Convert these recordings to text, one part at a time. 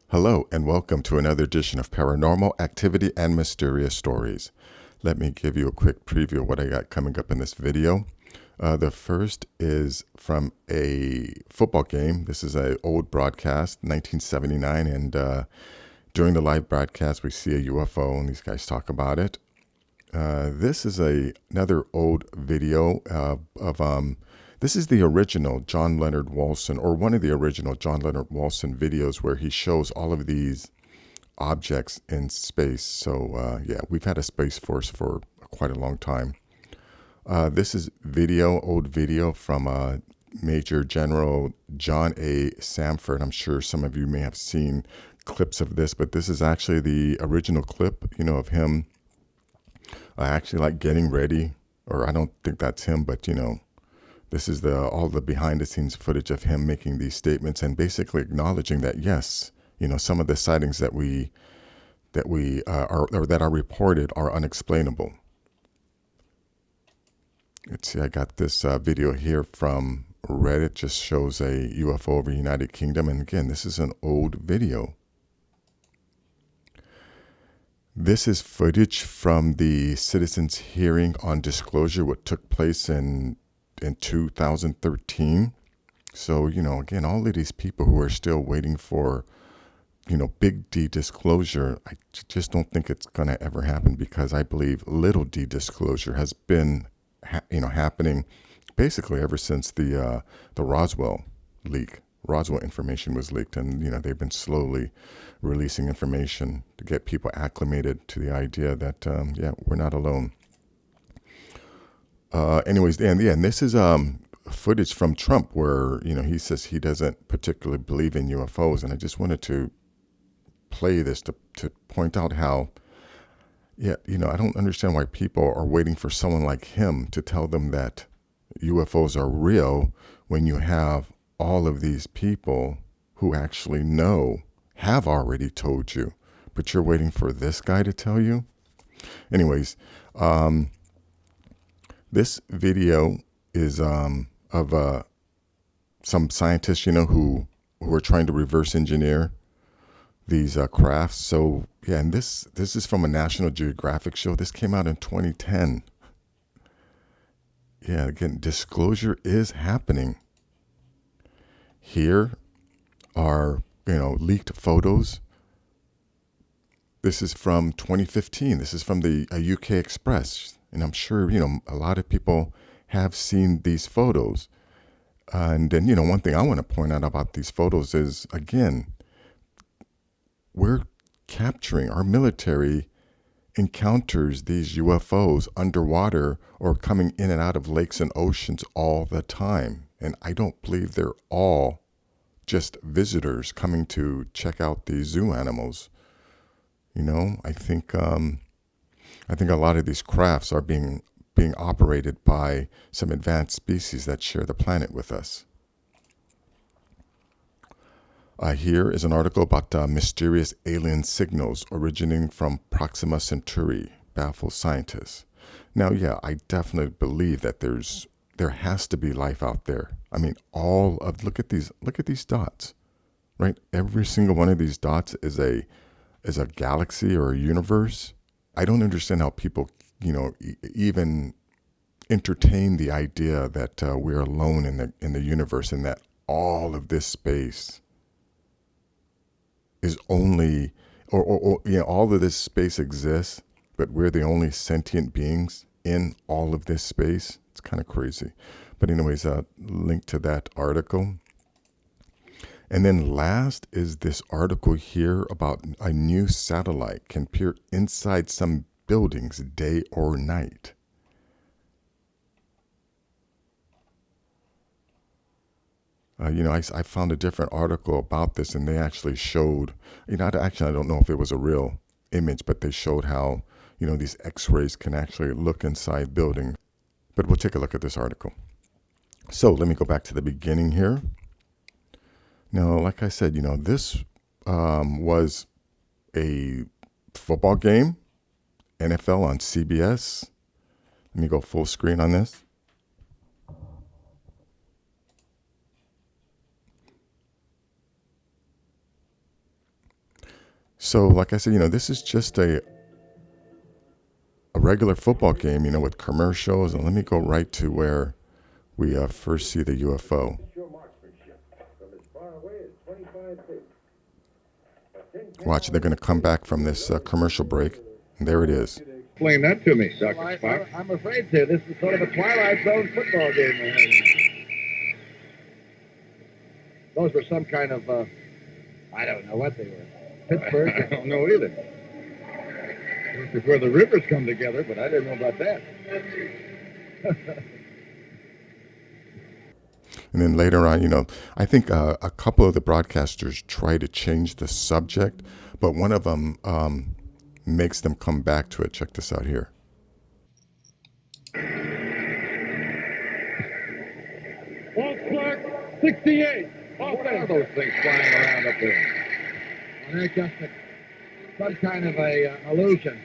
Hello and welcome to another edition of Paranormal Activity and Mysterious Stories. Let me give you a quick preview of what I got coming up in this video. The first is from a football game. This is an old broadcast, 1979, and during the live broadcast we see a UFO and these guys talk about it. This is another old video this is the original John Leonard Walson, or one of the original John Leonard Walson videos where he shows all of these objects in space. So yeah, we've had a Space Force for quite a long time. This is old video from Major General John A. Samford. I'm sure some of you may have seen clips of this, but this is actually the original clip, of him actually like getting ready, or I don't think that's him, but this is all the behind the scenes footage of him making these statements and basically acknowledging that yes, some of the sightings that are reported are unexplainable. Let's see, I got this video here from Reddit, just shows a UFO over the United Kingdom, and again, this is an old video. This is footage from the citizens' hearing on disclosure, what took place in 2013. So, again, all of these people who are still waiting for, big D disclosure, I just don't think it's going to ever happen, because I believe little D disclosure has been, happening basically ever since the Roswell leak. Roswell information was leaked, and, they've been slowly releasing information to get people acclimated to the idea that, yeah, we're not alone. Anyways, and this is footage from Trump where, he says he doesn't particularly believe in UFOs. And I just wanted to play this to point out how, yeah, I don't understand why people are waiting for someone like him to tell them that UFOs are real when you have all of these people who actually have already told you, but you're waiting for this guy to tell you. Anyways, this video is of some scientists, who are trying to reverse engineer these crafts. So yeah, and this is from a National Geographic show. This came out in 2010. Yeah, again, disclosure is happening. Here are leaked photos. This is from 2015. This is from the UK Express. And I'm sure, a lot of people have seen these photos. And then, one thing I want to point out about these photos is, again, we're capturing, our military encounters these UFOs underwater or coming in and out of lakes and oceans all the time. And I don't believe they're all just visitors coming to check out these zoo animals. I think a lot of these crafts are being operated by some advanced species that share the planet with us. Here is an article about mysterious alien signals originating from Proxima Centauri baffles scientists. Now, yeah, I definitely believe that there has to be life out there. I mean, look at these dots, right? Every single one of these dots is a galaxy or a universe. I don't understand how people, even entertain the idea that we're alone in the universe, and that all of this space is only, or all of this space exists, but we're the only sentient beings in all of this space. It's kind of crazy. But anyways, link to that article. And then last is this article here about a new satellite can peer inside some buildings day or night. I found a different article about this, and they actually showed, I don't know if it was a real image, but they showed how, these X-rays can actually look inside buildings. But we'll take a look at this article. So let me go back to the beginning here. Now, like I said, this was a football game, NFL on CBS. Let me go full screen on this. So, like I said, this is just a regular football game, with commercials. And let me go right to where we first see the UFO. Watch, they're going to come back from this commercial break. And there it is. Explain that to me, Dr. Spock. I'm afraid to. This is sort of a Twilight Zone football game. Those were some kind of, I don't know what they were. Pittsburgh? I don't know either. This is where the rivers come together, but I didn't know about that. And then later on, I think a couple of the broadcasters try to change the subject, but one of them makes them come back to it. Check this out here. False Clark, 68. What are those things flying around up there? Well, they're just some kind of a illusion.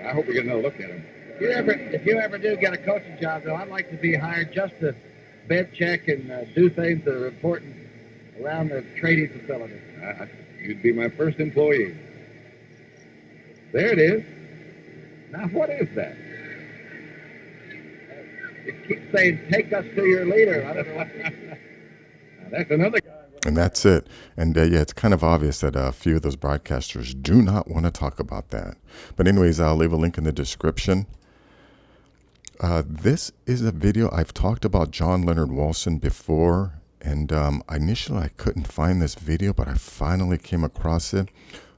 I hope we get another look at them. If you ever do get a coaching job, though, I'd like to be hired just to bed check and do things that are important around the trading facility. You'd be my first employee. There it is. Now, what is that? It keeps saying, take us to your leader. I don't know what. Now, that's another guy. And that's it. And yeah, it's kind of obvious that a few of those broadcasters do not want to talk about that. But anyways, I'll leave a link in the description. This is a video. I've talked about John Leonard Walson before. And initially I couldn't find this video, but I finally came across it.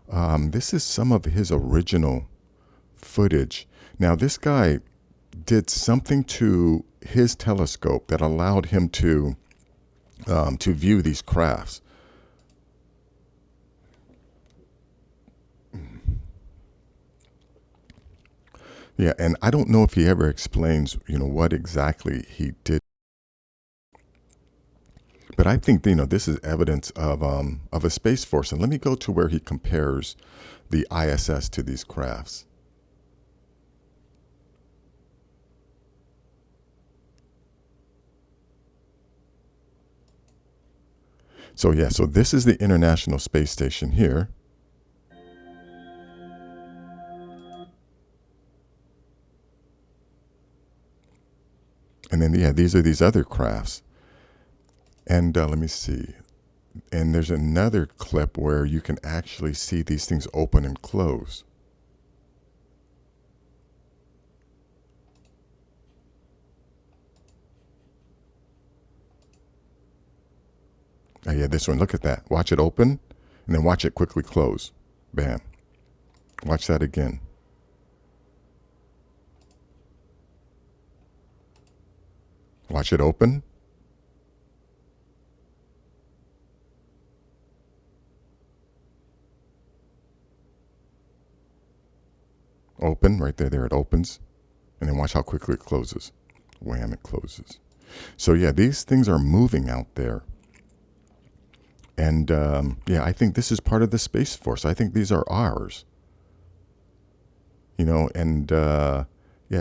This is some of his original footage. Now, this guy did something to his telescope that allowed him to view these crafts. Yeah, and I don't know if he ever explains, what exactly he did. But I think, this is evidence of a space force. And let me go to where he compares the ISS to these crafts. So yeah, so this is the International Space Station here. And then, yeah, these are these other crafts. And let me see. And there's another clip where you can actually see these things open and close. Oh, yeah, this one, look at that. Watch it open, and then watch it quickly close. Bam. Watch that again. Watch it open. Open, right there, it opens. And then watch how quickly it closes. Wham, it closes. So yeah, these things are moving out there. And yeah, I think this is part of the Space Force. I think these are ours. And yeah,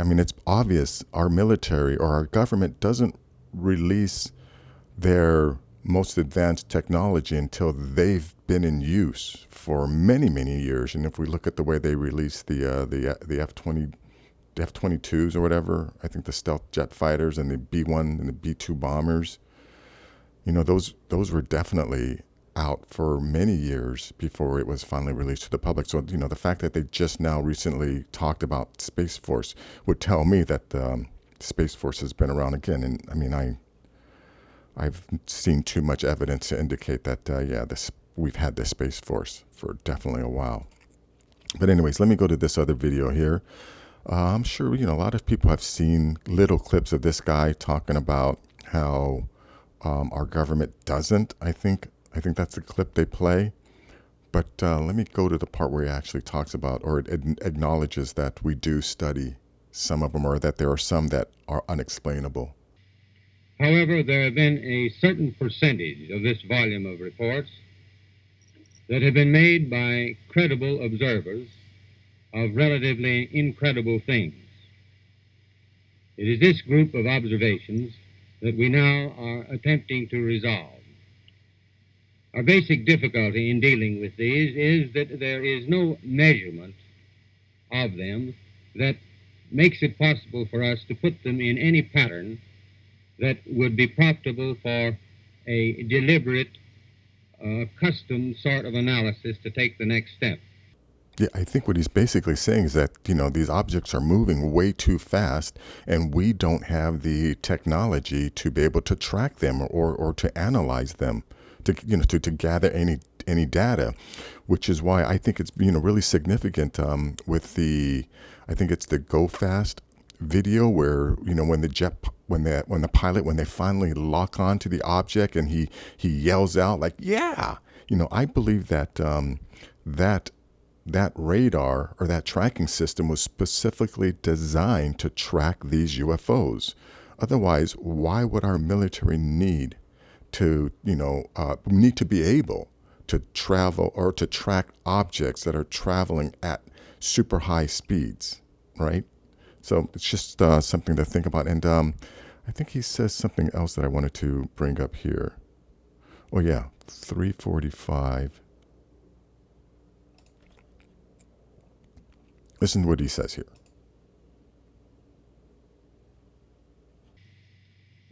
I mean, it's obvious our military or our government doesn't release their most advanced technology until they've been in use for many, many years. And if we look at the way they release the F-22s or whatever, I think the stealth jet fighters and the B-1 and the B-2 bombers, those were definitely out for many years before it was finally released to the public. So, the fact that they just now recently talked about Space Force would tell me that the Space Force has been around again. And I mean, I've seen too much evidence to indicate that, yeah, we've had this Space Force for definitely a while. But anyways, let me go to this other video here. I'm sure, a lot of people have seen little clips of this guy talking about how our government doesn't. I think that's the clip they play. But let me go to the part where he actually talks about, or it acknowledges that we do study some of them, or that there are some that are unexplainable. However, there have been a certain percentage of this volume of reports that have been made by credible observers of relatively incredible things. It is this group of observations that we now are attempting to resolve. Our basic difficulty in dealing with these is that there is no measurement of them that makes it possible for us to put them in any pattern that would be profitable for a deliberate, custom sort of analysis to take the next step. Yeah, I think what he's basically saying is that, these objects are moving way too fast and we don't have the technology to be able to track them or to analyze them, to gather any data, which is why I think it's, really significant with I think it's the Go Fast video where, when the pilot, when they finally lock on to the object and he yells out like, yeah, I believe that, that radar or that tracking system was specifically designed to track these UFOs. Otherwise, why would our military need to be able to travel or to track objects that are traveling at super high speeds, right? So it's just something to think about. And I think he says something else that I wanted to bring up here. Oh yeah, 345. Listen to what he says here.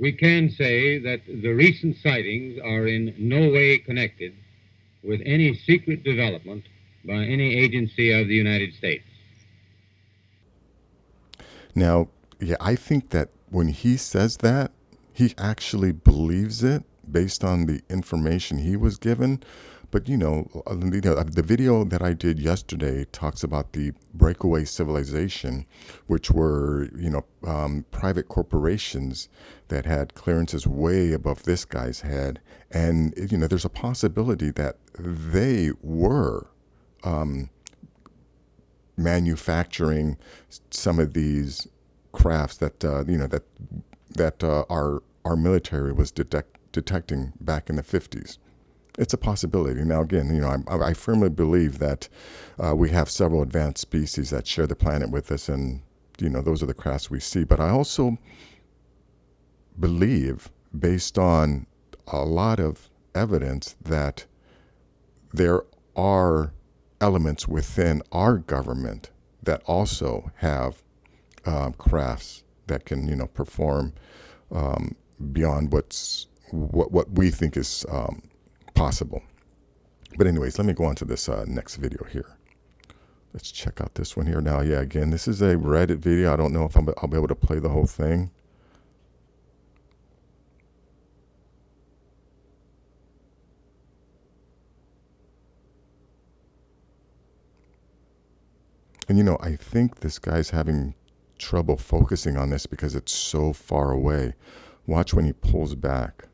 We can say that the recent sightings are in no way connected with any secret development by any agency of the United States. Now, yeah, I think that when he says that, he actually believes it based on the information he was given. But, the video that I did yesterday talks about the breakaway civilization, which were, private corporations that had clearances way above this guy's head. And, there's a possibility that they were manufacturing some of these crafts that, that our military was detecting back in the 50s. It's a possibility. Now, again, I firmly believe that we have several advanced species that share the planet with us, and, those are the crafts we see. But I also believe, based on a lot of evidence, that there are elements within our government that also have crafts that can, perform beyond what we think is possible. But anyways, let me go on to this next video here. Let's check out this one here. Now, yeah, again, this is a Reddit video. I don't know if I'll be able to play the whole thing. And, I think this guy's having trouble focusing on this because it's so far away. Watch when he pulls back.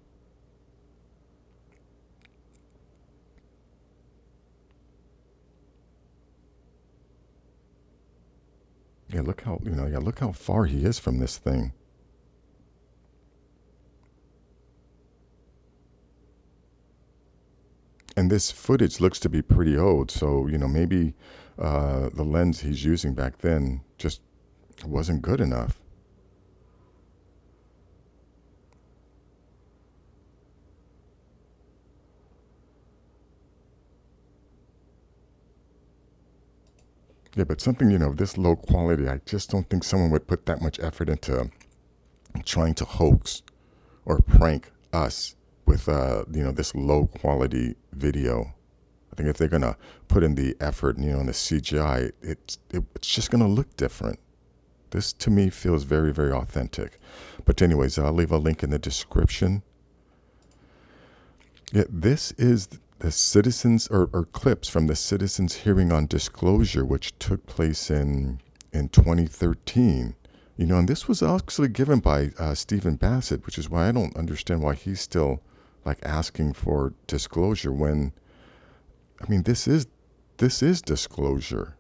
Yeah, look how far he is from this thing. And this footage looks to be pretty old, so, maybe the lens he's using back then just wasn't good enough. Yeah, but something, this low quality, I just don't think someone would put that much effort into trying to hoax or prank us with, this low quality video. I think if they're going to put in the effort, in the CGI, it's just going to look different. This, to me, feels very, very authentic. But anyways, I'll leave a link in the description. Yeah, this is the citizens or clips from the citizens hearing on disclosure, which took place in 2013. And this was actually given by Stephen Bassett, which is why I don't understand why he's still asking for disclosure when, this is disclosure.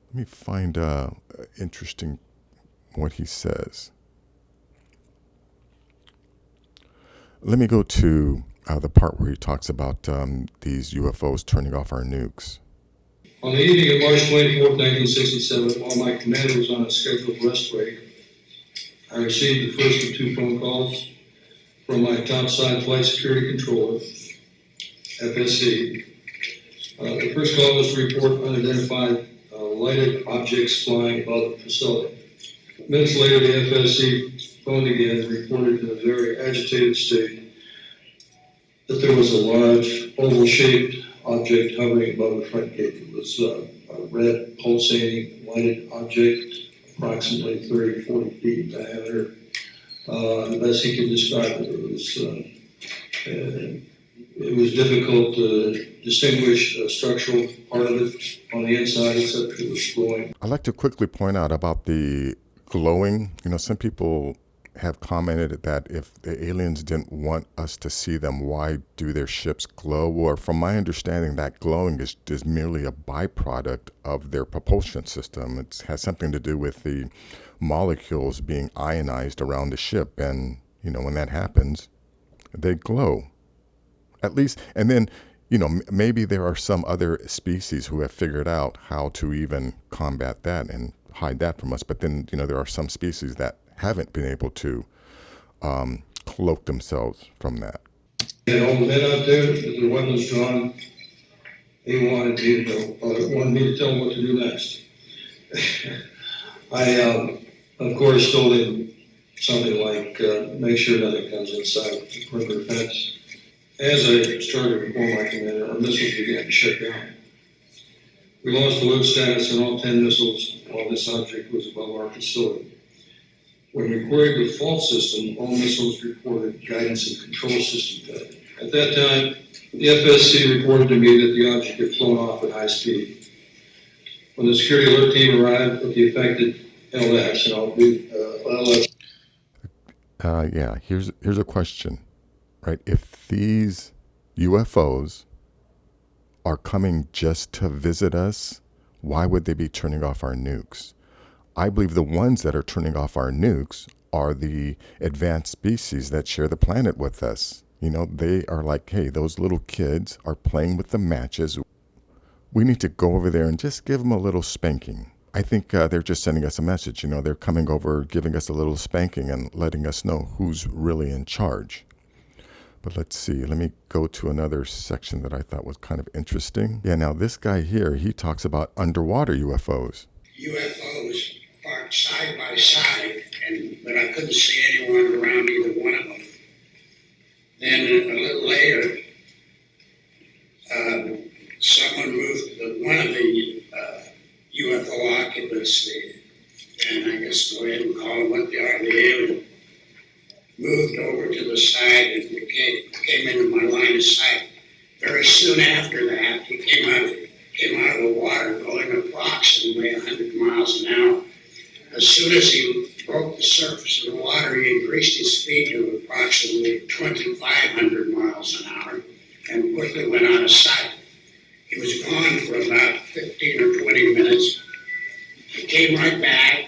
Let me find interesting what he says. Let me go to the part where he talks about these UFOs turning off our nukes. On the evening of March 24, 1967, while my commander was on a scheduled rest break, I received the first of two phone calls from my topside flight security controller. FSC. The first call was to report unidentified lighted objects flying above the facility. Minutes later, the FSC phoned again and reported in a very agitated state that there was a large oval-shaped object hovering above the front gate. It was a red, pulsating, lighted object, approximately 30, 40 feet in diameter. The best he could describe it was difficult to distinguish a structural part of it on the inside, except it was glowing. I'd like to quickly point out about the glowing. You know, some people have commented that if the aliens didn't want us to see them, why do their ships glow? Or from my understanding, that glowing is merely a byproduct of their propulsion system. It has something to do with the molecules being ionized around the ship. And, you know, when that happens, they glow. At least, and then, you know, maybe there are some other species who have figured out how to even combat that and hide that from us. But then, you know, there are some species that haven't been able to cloak themselves from that. And all the men out there, with their weapons drawn, they wanted me to tell them what to do next. I, of course, told him something like, make sure nothing comes inside the perimeter fence. As I started to inform my commander, our missiles began to shut down. We lost alert status on all 10 missiles while this object was above our facility. When we queried the fault system, all missiles reported guidance and control system failure. At that time, the FSC reported to me that the object had flown off at high speed. When the security alert team arrived at the affected LX, and I'll do LX. Yeah, here's a question, right? If these UFOs are coming just to visit us, why would they be turning off our nukes? I believe the ones that are turning off our nukes are the advanced species that share the planet with us. You know, they are like, hey, those little kids are playing with the matches. We need to go over there and just give them a little spanking. I think they're just sending us a message. You know, they're coming over, giving us a little spanking and letting us know who's really in charge. But let's see, let me go to another section that I thought was kind of interesting. Yeah, now this guy here, he talks about underwater UFOs. UFOs parked side by side, but I couldn't see anyone around either one of them. Then a little later, someone moved one of the UFO occupants, and I guess go ahead and call him what they are, the alien, moved over to the side and came into my line of sight. Very soon after that, he came out of the water going approximately 100 miles an hour. As soon as he broke the surface of the water, he increased his speed to approximately 2,500 miles an hour and quickly went out of sight. He was gone for about 15 or 20 minutes. He came right back,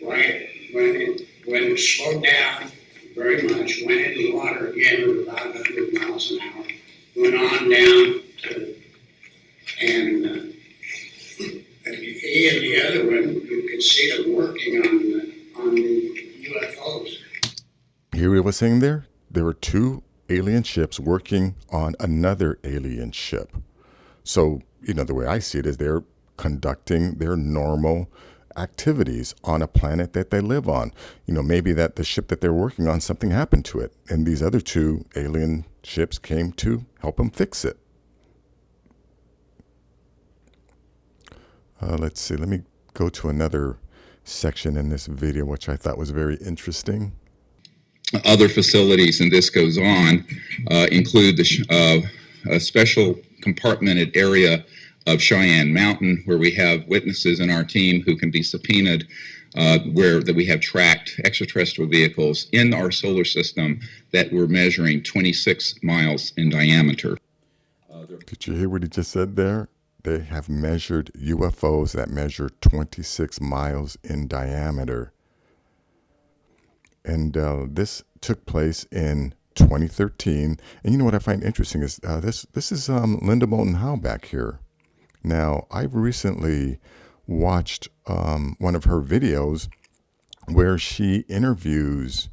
right when it slowed down very much, went in the water again at about 100 miles an hour, went on down to, and he and the other one, you could see them working on the UFOs. Hear what I was saying there? There were two alien ships working on another alien ship. So, you know, the way I see it is they're conducting their normal activities on a planet that they live on. You know, maybe that the ship that they're working on, something happened to it, and these other two alien ships came to help them fix it. Let's see, let me go to another section in this video, which I thought was very interesting. Other facilities, and this goes on, include a special compartmented area of Cheyenne Mountain, where we have witnesses in our team who can be subpoenaed, where that we have tracked extraterrestrial vehicles in our solar system that were measuring 26 miles in diameter. Did you hear what he just said there? They have measured UFOs that measure 26 miles in diameter. And this took place in 2013. And you know what I find interesting is this is Linda Moulton Howe back here. Now, I've recently watched one of her videos where she interviews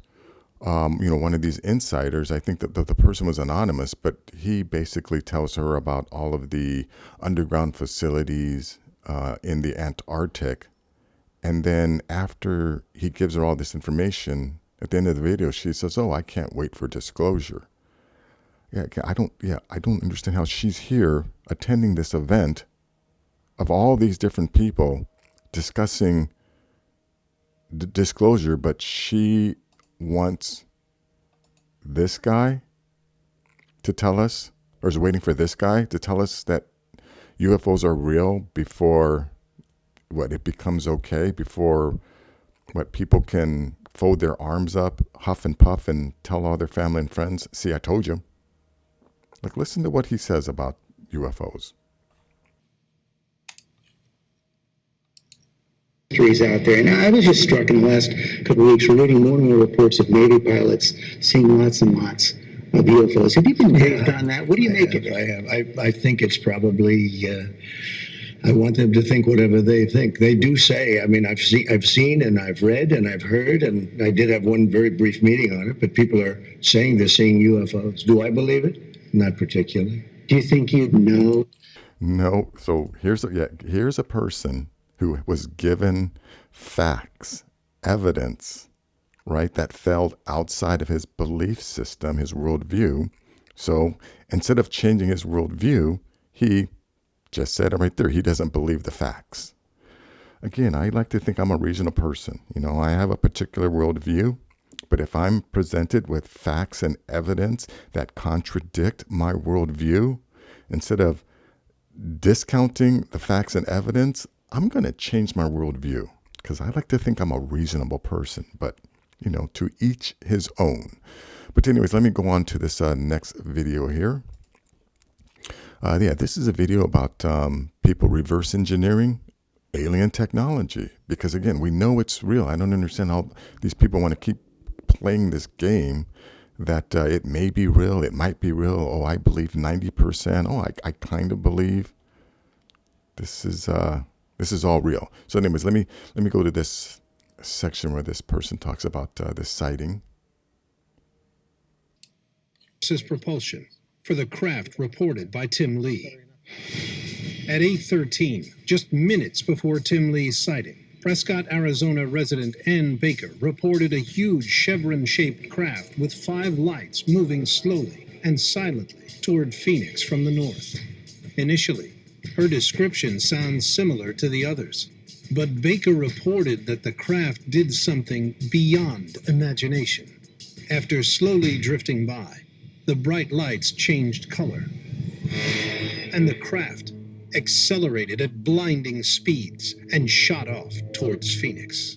one of these insiders, I think that the person was anonymous, but he basically tells her about all of the underground facilities in the Antarctic. And then after he gives her all this information, at the end of the video, she says, "Oh, I can't wait for disclosure." I don't understand how she's here attending this event of all these different people discussing disclosure, but she wants this guy to tell us, or is waiting for this guy to tell us that UFOs are real before it becomes okay, before people can fold their arms up, huff and puff, and tell all their family and friends, "See, I told you." Like, listen to what he says about UFOs. Out there. And I was just struck in the last couple of weeks. We're reading more and more reports of Navy pilots seeing lots and lots of UFOs. Have you been briefed on that? What do you make of it? I have. I think it's probably. I want them to think whatever they think. They do say. I mean, I've seen, and I've read, and I've heard, and I did have one very brief meeting on it. But people are saying they're seeing UFOs. Do I believe it? Not particularly. Do you think you'd know? No. So here's a person who was given facts, evidence, right, that fell outside of his belief system, his worldview. So instead of changing his worldview, he just said it right there. He doesn't believe the facts. Again, I like to think I'm a reasonable person. I have a particular worldview, but if I'm presented with facts and evidence that contradict my worldview, instead of discounting the facts and evidence, I'm going to change my worldview, because I like to think I'm a reasonable person, but, to each his own. But anyways, let me go on to this next video here. This is a video about people reverse engineering alien technology, because again, we know it's real. I don't understand how these people want to keep playing this game that it may be real, it might be real. Oh, I believe 90%. Oh, I kind of believe this is all real. So anyways, let me go to this section where this person talks about this sighting. This is propulsion for the craft reported by Tim Lee. At 8:13, just minutes before Tim Lee's sighting, Prescott, Arizona resident Ann Baker reported a huge chevron-shaped craft with 5 lights moving slowly and silently toward Phoenix from the north. Initially, her description sounds similar to the others, but Baker reported that the craft did something beyond imagination. After slowly drifting by, the bright lights changed color, and the craft accelerated at blinding speeds and shot off towards Phoenix.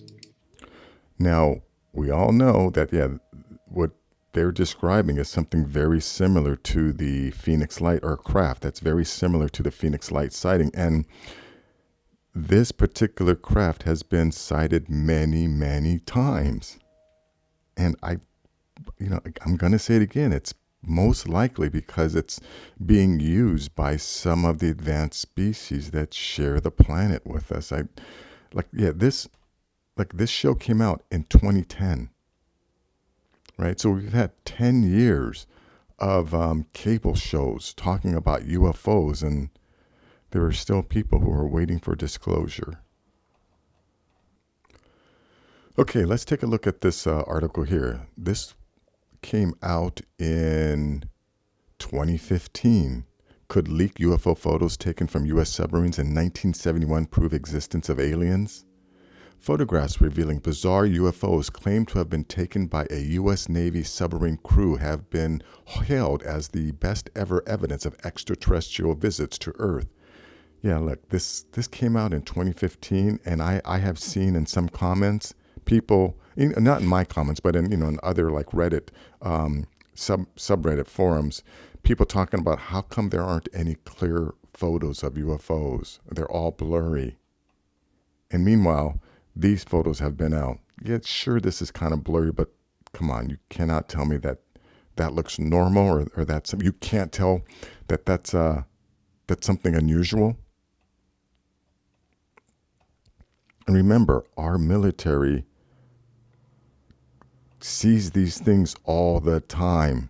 Now, we all know that, what they're describing is something very similar to the Phoenix Light, or craft that's very similar to the Phoenix Light sighting. And this particular craft has been sighted many, many times. And I'm going to say it again. It's most likely because it's being used by some of the advanced species that share the planet with us. This show came out in 2010, right? So we've had 10 years of cable shows talking about UFOs, and there are still people who are waiting for disclosure. Okay, let's take a look at this article here. This came out in 2015. Could leaked UFO photos taken from U.S. submarines in 1971 prove existence of aliens? Photographs revealing bizarre UFOs claimed to have been taken by a U.S. Navy submarine crew have been hailed as the best ever evidence of extraterrestrial visits to Earth. Yeah, look, this came out in 2015, and I have seen in some comments people, not in my comments, but in other like Reddit subreddit forums, people talking about how come there aren't any clear photos of UFOs. They're all blurry. And meanwhile, these photos have been out. Yeah, sure, this is kind of blurry, but come on, you cannot tell me that looks normal, or that's, you can't tell that's something unusual. And remember, our military sees these things all the time.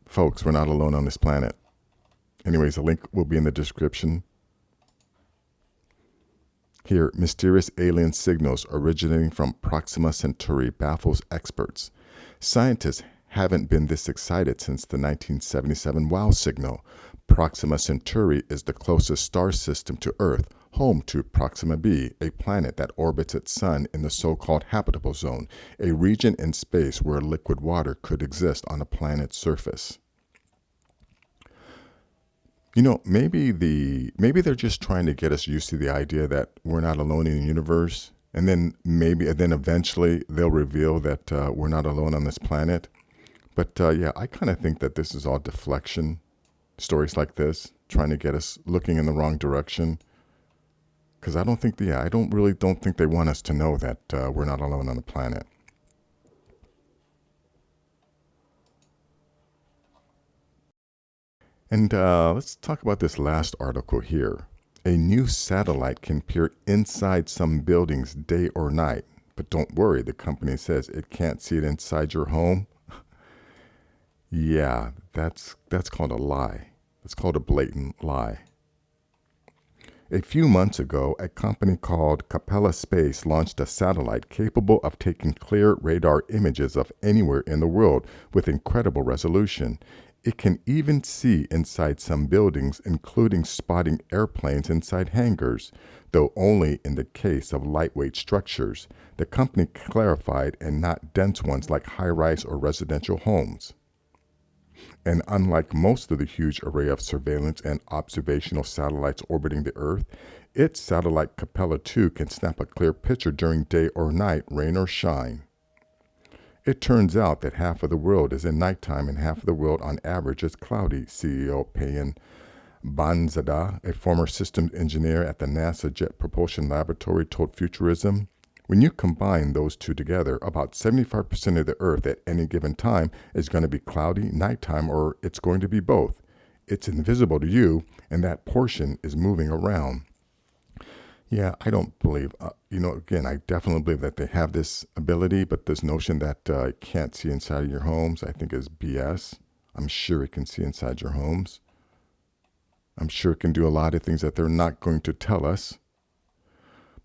Folks, we're not alone on this planet. Anyways, a link will be in the description. Here, mysterious alien signals originating from Proxima Centauri baffles experts. Scientists haven't been this excited since the 1977 WOW signal. Proxima Centauri is the closest star system to Earth, home to Proxima b, a planet that orbits its sun in the so-called habitable zone, a region in space where liquid water could exist on a planet's surface. You know, maybe they're just trying to get us used to the idea that we're not alone in the universe, and then eventually they'll reveal that we're not alone on this planet. But yeah, I kind of think that this is all deflection. Stories like this, trying to get us looking in the wrong direction. Because I don't think they want us to know that we're not alone on the planet. And let's talk about this last article here. A new satellite can peer inside some buildings day or night. But don't worry, the company says it can't see it inside your home. Yeah, that's called a lie. That's called a blatant lie. A few months ago, a company called Capella Space launched a satellite capable of taking clear radar images of anywhere in the world with incredible resolution. It can even see inside some buildings, including spotting airplanes inside hangars, though only in the case of lightweight structures. The company clarified, and not dense ones like high-rise or residential homes. And unlike most of the huge array of surveillance and observational satellites orbiting the Earth, its satellite Capella 2 can snap a clear picture during day or night, rain or shine. It turns out that half of the world is in nighttime and half of the world on average is cloudy, CEO Payan Banzada, a former systems engineer at the NASA Jet Propulsion Laboratory, told Futurism. When you combine those two together, about 75% of the Earth at any given time is going to be cloudy, nighttime, or it's going to be both. It's invisible to you, and that portion is moving around. Yeah, I don't believe, again, I definitely believe that they have this ability, but this notion that it can't see inside of your homes, I think is BS. I'm sure it can see inside your homes. I'm sure it can do a lot of things that they're not going to tell us.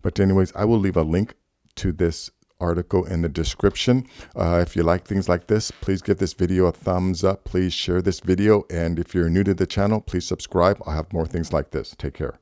But anyways, I will leave a link to this article in the description. If you like things like this, please give this video a thumbs up. Please share this video. And if you're new to the channel, please subscribe. I'll have more things like this. Take care.